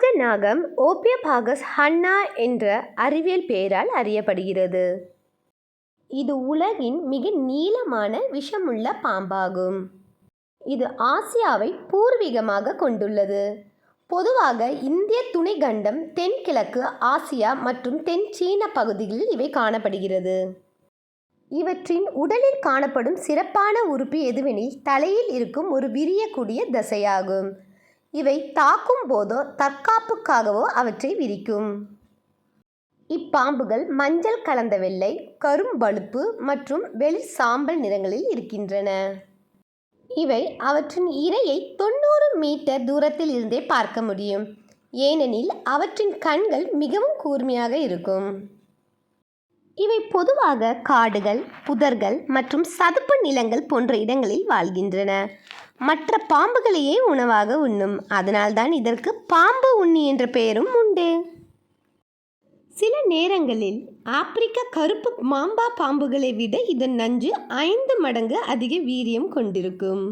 ராஜநாகம் ஓபியோபாகஸ் Hannah என்ற அறிவியல் பெயரால் அறியப்படுகிறது. இது உலகின் மிக நீளமான விஷமுள்ள பாம்பாகும். இது ஆசியாவை பூர்வீகமாக கொண்டுள்ளது. பொதுவாக இந்திய துணைக்கண்டம், தென்கிழக்கு ஆசியா மற்றும் தென் சீன பகுதிகளில் இவை காணப்படுகிறது. இவற்றின் உடலில் காணப்படும் சிறப்பான உறுப்பு எதுவெனில் தலையில் இருக்கும் ஒரு விரியக்கூடிய தசையாகும். இவை தாக்கும் போதோ தற்காப்புக்காகவோ அவற்றை விரிக்கும். இப்பாம்புகள் மஞ்சள் கலந்த வெள்ளை, கரும்பழுப்பு மற்றும் வெளிர் சாம்பல் நிறங்களில் இருக்கின்றன. இவை அவற்றின் இரையை 90 மீட்டர் தூரத்தில் இருந்தே பார்க்க முடியும். ஏனெனில் அவற்றின் கண்கள் மிகவும் கூர்மையாக இருக்கும். இவை பொதுவாக காடுகள், புதர்கள் மற்றும் சதுப்பு நிலங்கள் போன்ற இடங்களில் வாழ்கின்றன. மற்ற பாம்புகளையே உணவாக உண்ணும். அதனால்தான் இதற்கு பாம்பு உண்ணி என்ற பெயரும் உண்டு. சில நேரங்களில் ஆப்பிரிக்க கருப்பு மாம்பா பாம்புகளை விட இதன் நஞ்சு 5 மடங்கு அதிக வீரியம் கொண்டிருக்கும்.